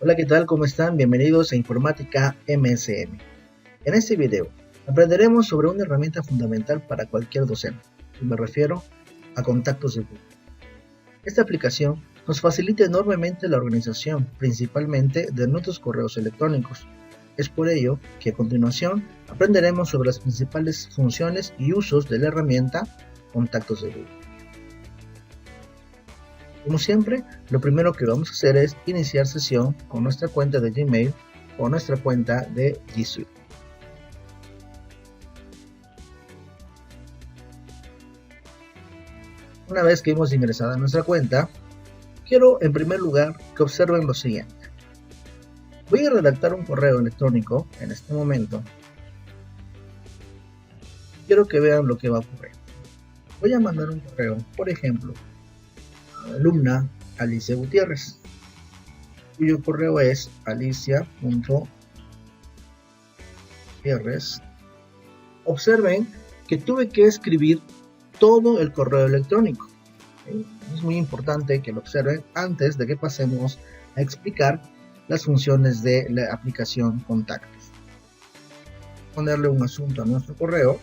Hola, ¿qué tal? ¿Cómo están? Bienvenidos a Informática MSM. En este video aprenderemos sobre una herramienta fundamental para cualquier docente. Y me refiero a Contactos de Google. Esta aplicación nos facilita enormemente la organización, principalmente de nuestros correos electrónicos. Es por ello que a continuación aprenderemos sobre las principales funciones y usos de la herramienta Contactos de Google. Como siempre, lo primero que vamos a hacer es iniciar sesión con nuestra cuenta de Gmail o nuestra cuenta de G Suite. Una vez que hemos ingresado a nuestra cuenta, quiero en primer lugar que observen lo siguiente. Voy a redactar un correo electrónico en este momento. Quiero que vean lo que va a ocurrir. Voy a mandar un correo, por ejemplo, a la alumna Alicia Gutiérrez, cuyo correo es alicia.gutierrez. Observen que tuve que escribir todo el correo electrónico. Es muy importante que lo observen antes de que pasemos a explicar las funciones de la aplicación Contactos. Ponerle un asunto a nuestro correo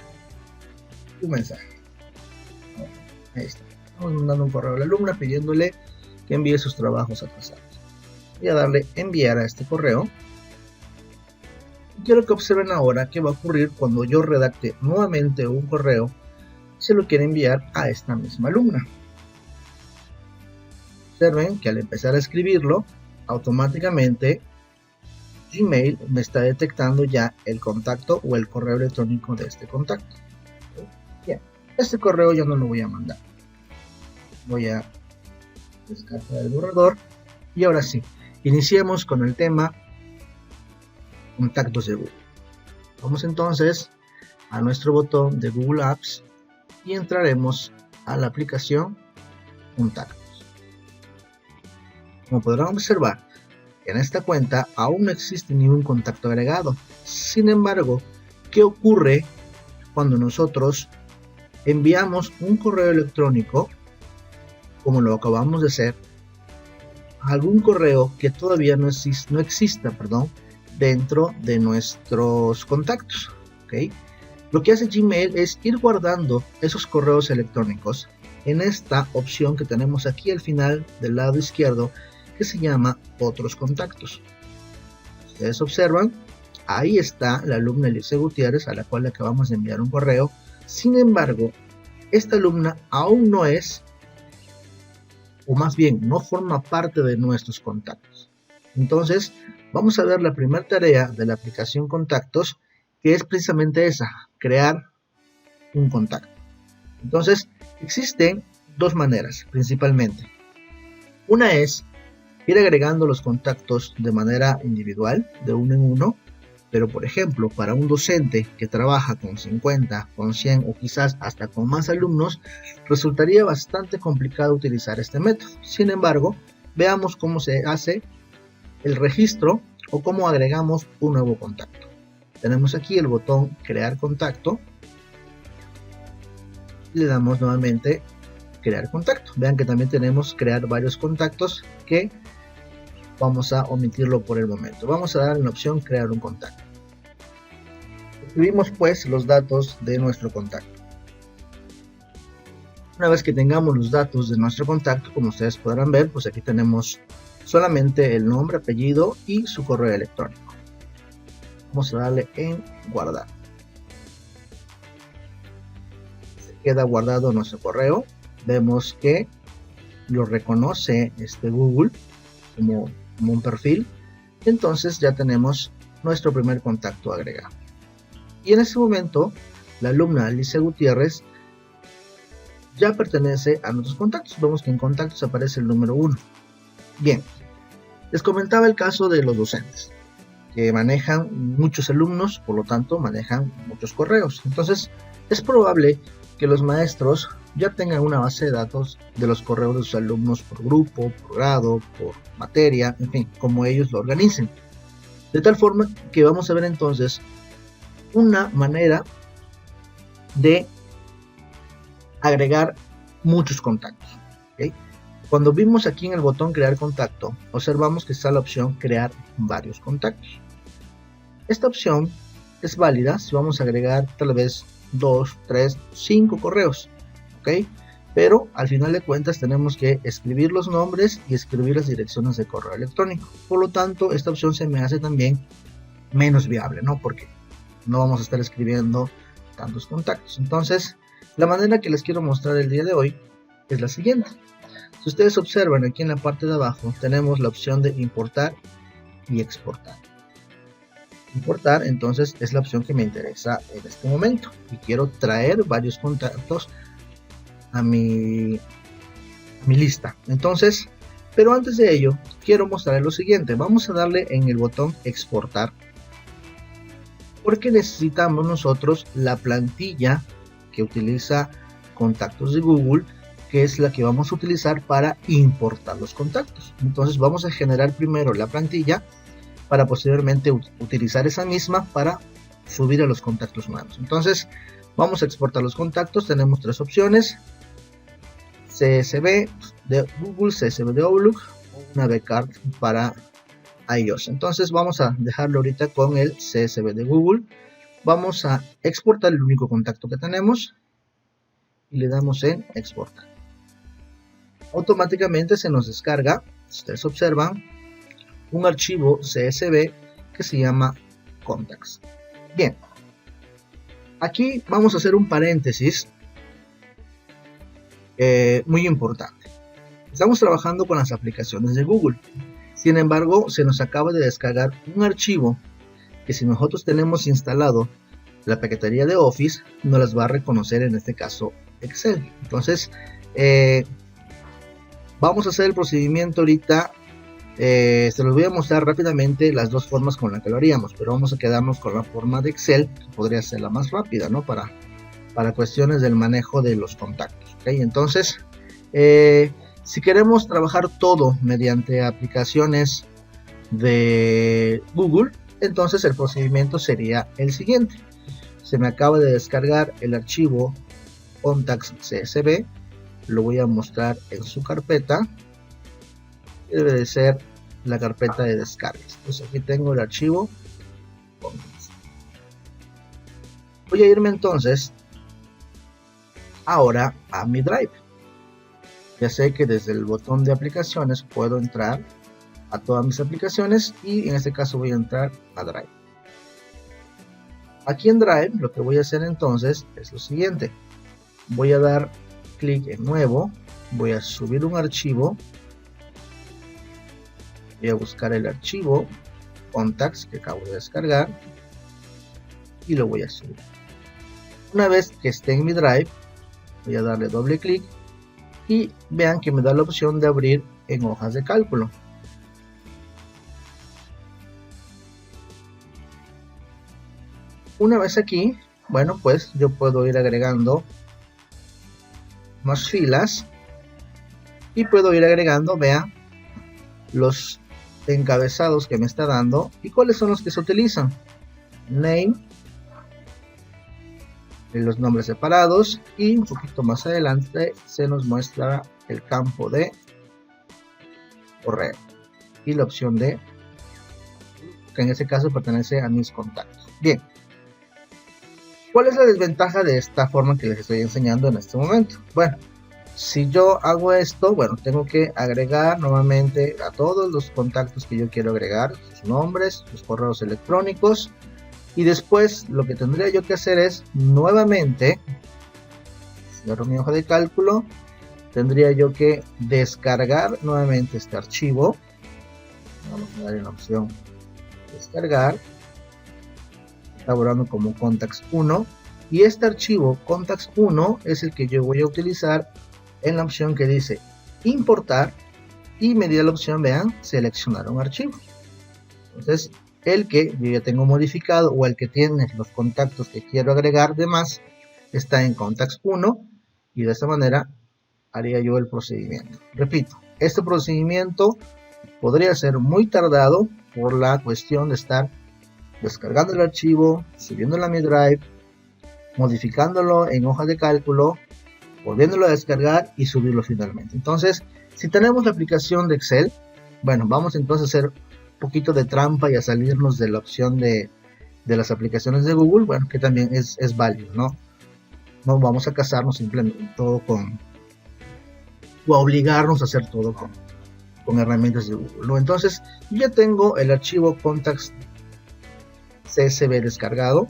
y un mensaje. Ahí está. Estamos mandando un correo a la alumna pidiéndole que envíe sus trabajos atrasados. Voy a darle enviar a este correo. Quiero que observen ahora qué va a ocurrir cuando yo redacte nuevamente un correo. Se lo quiere enviar a esta misma alumna. Observen que al empezar a escribirlo, automáticamente Gmail me está detectando ya el contacto o el correo electrónico de este contacto. Bien, este correo yo no lo voy a mandar. Voy a descartar el borrador y ahora sí, iniciemos con el tema Contactos de Google. Vamos entonces a nuestro botón de Google Apps y entraremos a la aplicación Contactos. Como podrán observar, en esta cuenta aún no existe ningún contacto agregado. Sin embargo, ¿qué ocurre cuando nosotros enviamos un correo electrónico, como lo acabamos de hacer, a algún correo que todavía no exista dentro de nuestros contactos? ¿Okay? Lo que hace Gmail es ir guardando esos correos electrónicos en esta opción que tenemos aquí al final del lado izquierdo, que se llama Otros Contactos. Ustedes observan, ahí está la alumna Alicia Gutiérrez, a la cual le acabamos de enviar un correo. Sin embargo, esta alumna aún no es, o más bien no forma parte de nuestros contactos. Entonces, vamos a ver la primera tarea de la aplicación Contactos, que es precisamente esa, crear un contacto. Entonces, existen dos maneras principalmente. Una es ir agregando los contactos de manera individual, de uno en uno, pero por ejemplo, para un docente que trabaja con 50, con 100 o quizás hasta con más alumnos, resultaría bastante complicado utilizar este método. Sin embargo, veamos cómo se hace el registro o cómo agregamos un nuevo contacto. Tenemos aquí el botón Crear Contacto y le damos nuevamente Crear Contacto. Vean que también tenemos crear varios contactos, que vamos a omitirlo por el momento. Vamos a dar la opción Crear un contacto. Escribimos pues los datos de nuestro contacto. Una vez que tengamos los datos de nuestro contacto, como ustedes podrán ver, pues aquí tenemos solamente el nombre, apellido y su correo electrónico. Vamos a darle en guardar. Se queda guardado nuestro correo. Vemos que lo reconoce Google como un perfil. Entonces ya tenemos nuestro primer contacto agregado. Y en este momento, la alumna Alicia Gutiérrez ya pertenece a nuestros contactos. Vemos que en contactos aparece el número 1. Bien, les comentaba el caso de los docentes, que manejan muchos alumnos, por lo tanto manejan muchos correos. Entonces es probable que los maestros ya tengan una base de datos de los correos de sus alumnos por grupo, por grado, por materia, en fin, como ellos lo organicen. De tal forma que vamos a ver entonces una manera de agregar muchos contactos. ¿Okay? Cuando vimos aquí en el botón crear contacto, observamos que está la opción crear varios contactos. Esta opción es válida si vamos a agregar tal vez 2, 3, 5 correos, ¿ok? Pero al final de cuentas tenemos que escribir los nombres y escribir las direcciones de correo electrónico. Por lo tanto, esta opción se me hace también menos viable, ¿no? Porque no vamos a estar escribiendo tantos contactos. Entonces, la manera que les quiero mostrar el día de hoy es la siguiente. Si ustedes observan aquí en la parte de abajo, tenemos la opción de importar y exportar. Importar, entonces, es la opción que me interesa en este momento. Y quiero traer varios contactos a mi lista. Entonces, pero antes de ello, quiero mostrarles lo siguiente. Vamos a darle en el botón exportar, porque necesitamos nosotros la plantilla que utiliza contactos de Google, que es la que vamos a utilizar para importar los contactos. Entonces vamos a generar primero la plantilla para posteriormente utilizar esa misma para subir a los contactos nuevos. Entonces vamos a exportar los contactos. Tenemos tres opciones: CSV de Google, CSV de Outlook o una vCard para iOS. Entonces vamos a dejarlo ahorita con el CSV de Google. Vamos a exportar el único contacto que tenemos y le damos en exportar. Automáticamente se nos descarga, si ustedes observan, un archivo CSV que se llama contacts. Bien, aquí vamos a hacer un paréntesis muy importante. Estamos trabajando con las aplicaciones de Google. Sin embargo, se nos acaba de descargar un archivo que, si nosotros tenemos instalado la paquetería de Office, no las va a reconocer, en este caso Excel. Entonces vamos a hacer el procedimiento ahorita. Se los voy a mostrar rápidamente las dos formas con las que lo haríamos, pero vamos a quedarnos con la forma de Excel, que podría ser la más rápida, ¿no? Para cuestiones del manejo de los contactos, ¿okay? Entonces, si queremos trabajar todo mediante aplicaciones de Google, entonces el procedimiento sería el siguiente. Se me acaba de descargar el archivo contacts CSV, lo voy a mostrar en su carpeta. Debe de ser la carpeta de descargas. Entonces aquí tengo el archivo contacts. Voy a irme entonces ahora a mi Drive. Ya sé que desde el botón de aplicaciones puedo entrar a todas mis aplicaciones y en este caso voy a entrar a Drive. Aquí en Drive lo que voy a hacer entonces es lo siguiente: voy a dar clic en nuevo, voy a subir un archivo, voy a buscar el archivo contacts que acabo de descargar y lo voy a subir. Una vez que esté en mi Drive, voy a darle doble clic y vean que me da la opción de abrir en hojas de cálculo. Una vez aquí, bueno, pues yo puedo ir agregando más filas y puedo ir agregando, vean, los encabezados que me está dando y cuáles son los que se utilizan. Name, los nombres separados, y un poquito más adelante se nos muestra el campo de correo y la opción de, que en este caso pertenece a mis contactos. Bien, ¿cuál es la desventaja de esta forma que les estoy enseñando en este momento? Bueno, si yo hago esto, bueno, tengo que agregar nuevamente a todos los contactos que yo quiero agregar, sus nombres, sus correos electrónicos, y después lo que tendría yo que hacer es nuevamente, cierro mi hoja de cálculo, tendría yo que descargar nuevamente este archivo. Vamos a darle la opción descargar, está borrando como contacts 1, y este archivo contacts 1 es el que yo voy a utilizar en la opción que dice importar, y me dio la opción, vean, seleccionar un archivo. Entonces el que yo ya tengo modificado o el que tiene los contactos que quiero agregar de más está en contacts 1, y de esta manera haría yo el procedimiento. Repito, este procedimiento podría ser muy tardado por la cuestión de estar descargando el archivo, subiéndolo a mi Drive, modificándolo en hoja de cálculo, volviéndolo a descargar y subirlo finalmente. Entonces Si tenemos la aplicación de Excel, bueno, vamos entonces a hacer un poquito de trampa y a salirnos de la opción de las aplicaciones de Google, bueno, que también es válido, ¿no? No vamos a casarnos simplemente todo con, o a obligarnos a hacer todo con herramientas de Google, ¿no? Entonces, ya tengo el archivo contacts CSV descargado.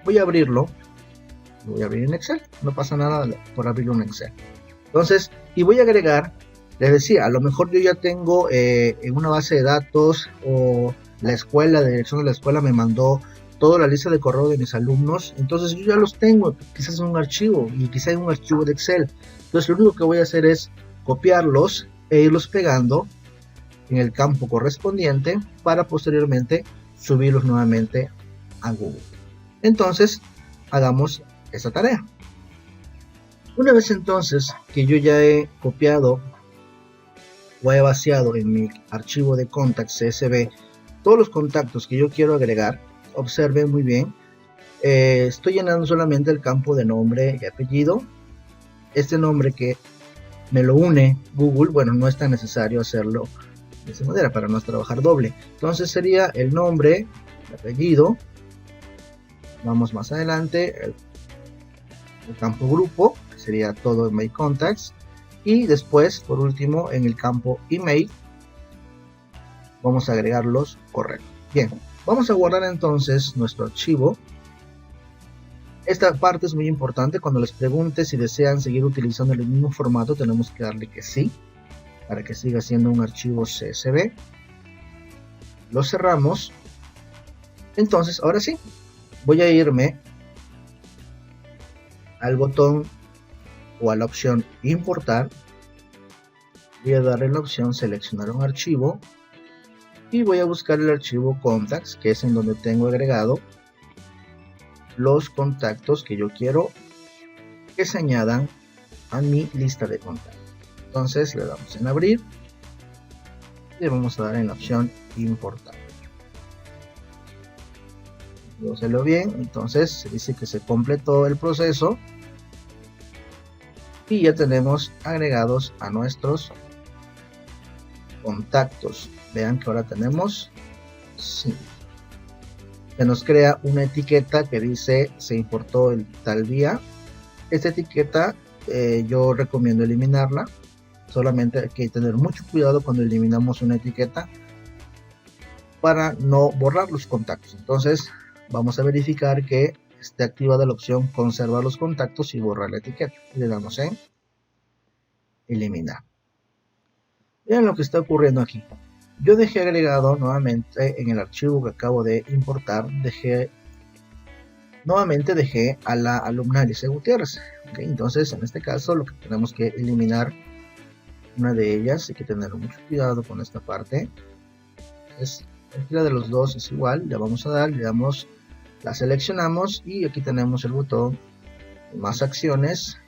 Voy a abrirlo. Lo voy a abrir en Excel. No pasa nada por abrirlo en Excel. Entonces, y voy a agregar, les decía, a lo mejor yo ya tengo en una base de datos, o la escuela, la dirección de la escuela me mandó toda la lista de correo de mis alumnos, entonces yo ya los tengo, quizás en un archivo, y quizás en un archivo de Excel. Entonces lo único que voy a hacer es copiarlos e irlos pegando en el campo correspondiente para posteriormente subirlos nuevamente a Google. Entonces hagamos esa tarea. Una vez entonces que yo ya he copiado o he vaciado en mi archivo de contacts CSV todos los contactos que yo quiero agregar, observen muy bien, estoy llenando solamente el campo de nombre y apellido. Este nombre que me lo une Google, bueno, no es tan necesario hacerlo de esa manera para no trabajar doble. Entonces sería el nombre, el apellido, vamos más adelante, el campo grupo, que sería todo en My Contacts, y después, por último, en el campo email, vamos a agregar los correos. Bien, vamos a guardar entonces nuestro archivo. Esta parte es muy importante. Cuando les pregunte si desean seguir utilizando el mismo formato, tenemos que darle que sí, para que siga siendo un archivo CSV. Lo cerramos. Entonces, ahora sí, voy a irme al botón o a la opción importar. Voy a darle la opción seleccionar un archivo y voy a buscar el archivo contacts, que es en donde tengo agregado los contactos que yo quiero que se añadan a mi lista de contactos. Entonces le damos en abrir y le vamos a dar en la opción importar. Hacerlo bien, entonces se dice que se completó el proceso y ya tenemos agregados a nuestros contactos. Vean que ahora tenemos 5. Se nos crea una etiqueta que dice se importó el tal día. Esta etiqueta yo recomiendo eliminarla. Solamente hay que tener mucho cuidado cuando eliminamos una etiqueta para no borrar los contactos. Entonces vamos a verificar que esté activada la opción conservar los contactos y borrar la etiqueta. Y le damos en eliminar. Vean lo que está ocurriendo aquí. Yo dejé agregado nuevamente en el archivo que acabo de importar, dejé a la alumna Alicia Gutiérrez. ¿Okay? Entonces en este caso lo que tenemos que eliminar una de ellas, hay que tener mucho cuidado con esta parte. Cualquiera de los dos es igual, le vamos a dar, le damos, la seleccionamos y aquí tenemos el botón más acciones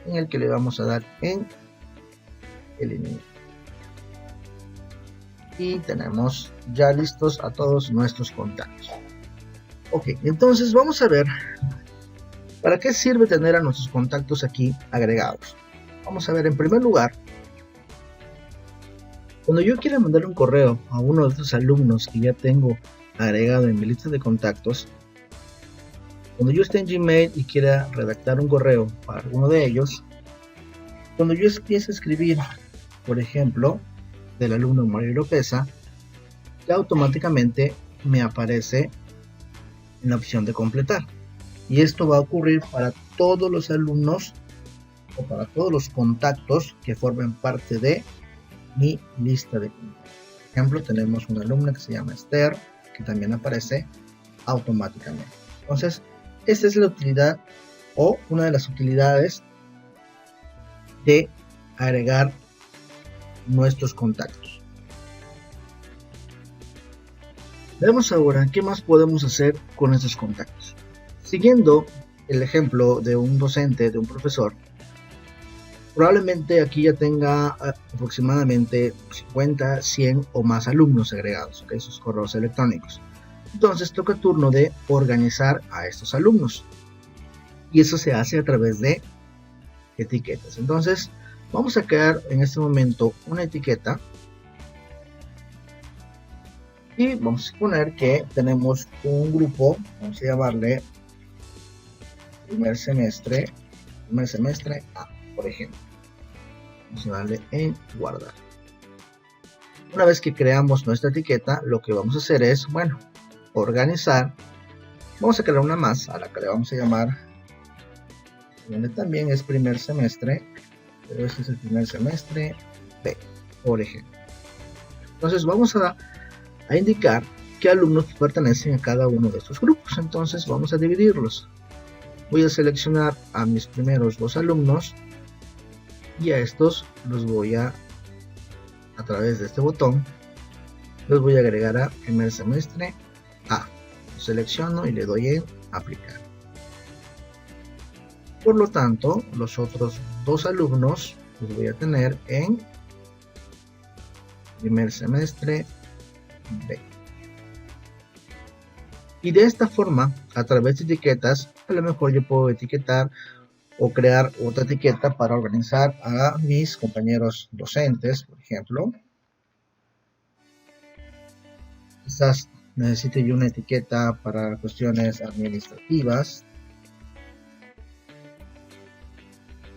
en el que le vamos a dar en eliminar. Y tenemos ya listos a todos nuestros contactos. Ok, entonces vamos a ver para qué sirve tener a nuestros contactos aquí agregados. Vamos a ver, en primer lugar, cuando yo quiera mandar un correo a uno de estos alumnos que ya tengo agregado en mi lista de contactos, cuando yo esté en Gmail y quiera redactar un correo para alguno de ellos, cuando yo empiece a escribir, por ejemplo, del alumno Mario Lopeza, ya automáticamente me aparece en la opción de completar. Y esto va a ocurrir para todos los alumnos o para todos los contactos que formen parte de mi lista de contactos. Por ejemplo, tenemos una alumna que se llama Esther, que también aparece automáticamente. Entonces, esta es la utilidad o una de las utilidades de agregar nuestros contactos. Veamos ahora qué más podemos hacer con estos contactos. Siguiendo el ejemplo de un docente, de un profesor, probablemente aquí ya tenga aproximadamente 50, 100 o más alumnos agregados, ¿okay? Sus correos electrónicos. Entonces toca turno de organizar a estos alumnos y eso se hace a través de etiquetas. Entonces Vamos a crear en este momento una etiqueta y vamos a suponer que tenemos un grupo, vamos a llamarle primer semestre A, por ejemplo. Vamos a darle en guardar. Una vez que creamos nuestra etiqueta, lo que vamos a hacer es, bueno, organizar. Vamos a crear una más a la que le vamos a llamar, donde también es primer semestre, pero este es el primer semestre B, por ejemplo. Entonces vamos a indicar qué alumnos pertenecen a cada uno de estos grupos. Entonces vamos a dividirlos. Voy a seleccionar a mis primeros dos alumnos y a estos los voy a través de este botón, los voy a agregar a primer semestre A. Lo selecciono y le doy en aplicar. Por lo tanto, los otros dos alumnos los voy a tener en primer semestre B. Y de esta forma, a través de etiquetas, a lo mejor yo puedo etiquetar o crear otra etiqueta para organizar a mis compañeros docentes, por ejemplo. Quizás necesite yo una etiqueta para cuestiones administrativas,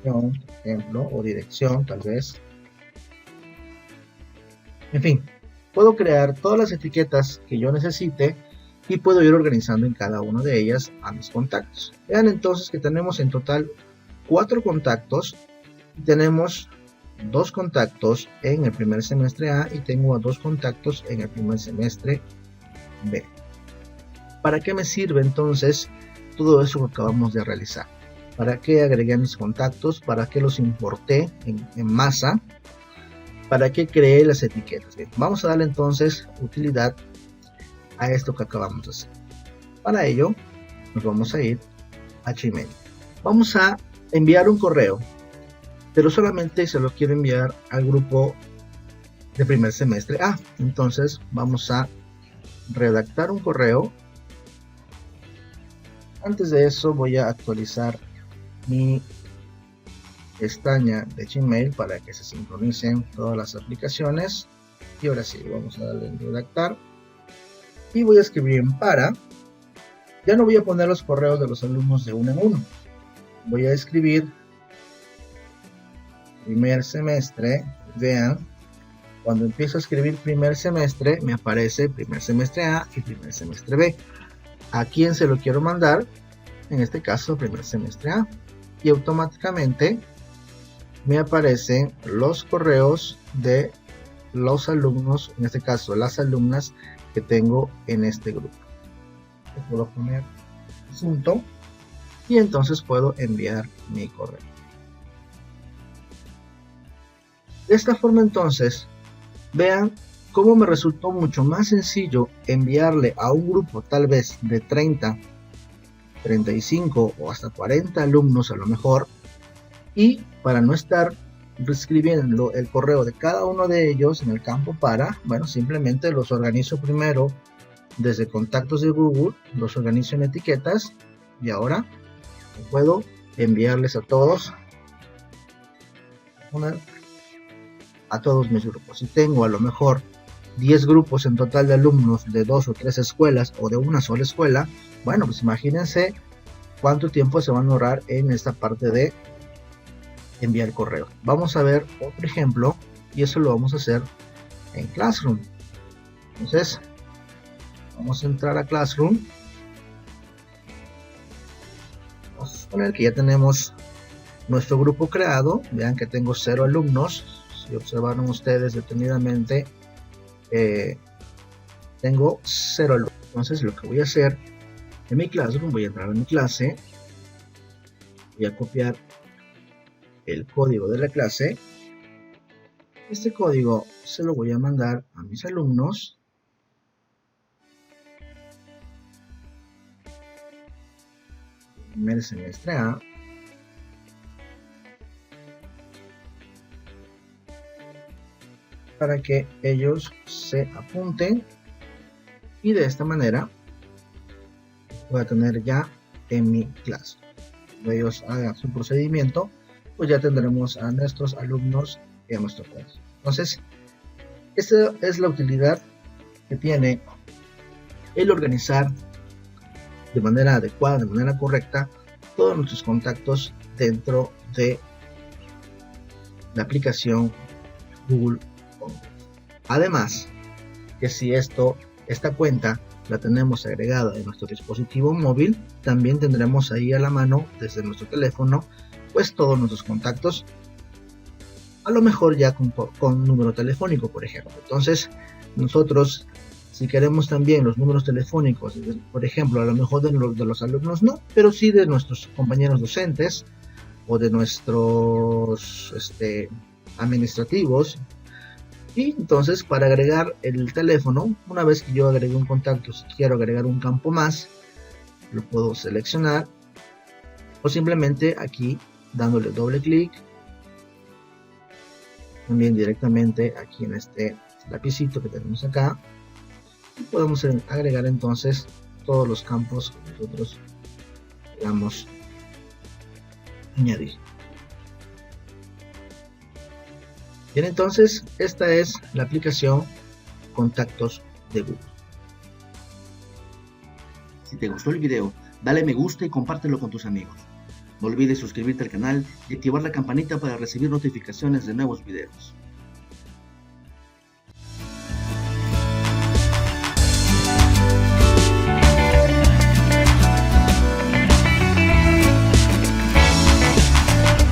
por ejemplo, o dirección tal vez. En fin, puedo crear todas las etiquetas que yo necesite y puedo ir organizando en cada una de ellas a mis contactos. Vean entonces que tenemos en total 4 contactos y tenemos 2 contactos en el primer semestre A y tengo 2 contactos en el primer semestre B. ¿Para qué me sirve entonces todo eso que acabamos de realizar? ¿Para qué agregué mis contactos? ¿Para qué los importé en masa? ¿Para qué creé las etiquetas? Bien, vamos a darle entonces utilidad a esto que acabamos de hacer. Para ello nos vamos a ir a Gmail. Vamos a enviar un correo, pero solamente se lo quiero enviar al grupo de primer semestre A. Entonces vamos a redactar un correo. Antes de eso voy a actualizar mi pestaña de Gmail para que se sincronicen todas las aplicaciones. Y ahora sí, vamos a darle en redactar y voy a escribir en para. Ya no voy a poner los correos de los alumnos de uno en uno. Voy a escribir primer semestre. Vean, cuando empiezo a escribir primer semestre me aparece primer semestre A y primer semestre B. ¿A quién se lo quiero mandar? En este caso primer semestre A, y automáticamente me aparecen los correos de los alumnos, en este caso las alumnas que tengo en este grupo. Puedo poner asunto y entonces puedo enviar mi correo. De esta forma entonces, vean cómo me resultó mucho más sencillo enviarle a un grupo tal vez de 30, 35 o hasta 40 alumnos a lo mejor, y para no estar escribiendo el correo de cada uno de ellos en el campo para, bueno, simplemente los organizo primero desde contactos de Google, los organizo en etiquetas y ahora puedo enviarles a todos mis grupos. Si tengo a lo mejor 10 grupos en total de alumnos de 2 o 3 escuelas o de una sola escuela, bueno, pues imagínense cuánto tiempo se van a ahorrar en esta parte de enviar correo. Vamos a ver otro ejemplo y eso lo vamos a hacer en Classroom. Entonces vamos a entrar a Classroom. Vamos a suponer que ya tenemos nuestro grupo creado. Vean que tengo 0 alumnos. Si observaron ustedes detenidamente, tengo 0 alumnos. Entonces lo que voy a hacer en mi Classroom, voy a entrar a mi clase, voy a copiar el código de la clase. Este código se lo voy a mandar a mis alumnos. Primer semestre A. Para que ellos se apunten y de esta manera voy a tener ya en mi clase. Ellos hagan su procedimiento, pues ya tendremos a nuestros alumnos y a nuestro colegio. Entonces, esa es la utilidad que tiene el organizar de manera adecuada, de manera correcta, todos nuestros contactos dentro de la aplicación Google Contacts. Además, que si esta cuenta la tenemos agregada en nuestro dispositivo móvil, también tendremos ahí a la mano desde nuestro teléfono pues todos nuestros contactos, a lo mejor ya con número telefónico, por ejemplo. Entonces nosotros, si queremos también los números telefónicos, por ejemplo, a lo mejor de los alumnos no, pero sí de nuestros compañeros docentes o de nuestros administrativos. Y entonces, para agregar el teléfono, una vez que yo agregué un contacto, si quiero agregar un campo más, lo puedo seleccionar o simplemente aquí dándole doble clic, también directamente aquí en este lapicito que tenemos acá, y podemos agregar entonces todos los campos que nosotros queramos añadir. Bien, entonces esta es la aplicación Contactos de Google. Si te gustó el video, dale me gusta y compártelo con tus amigos. No olvides suscribirte al canal y activar la campanita para recibir notificaciones de nuevos videos.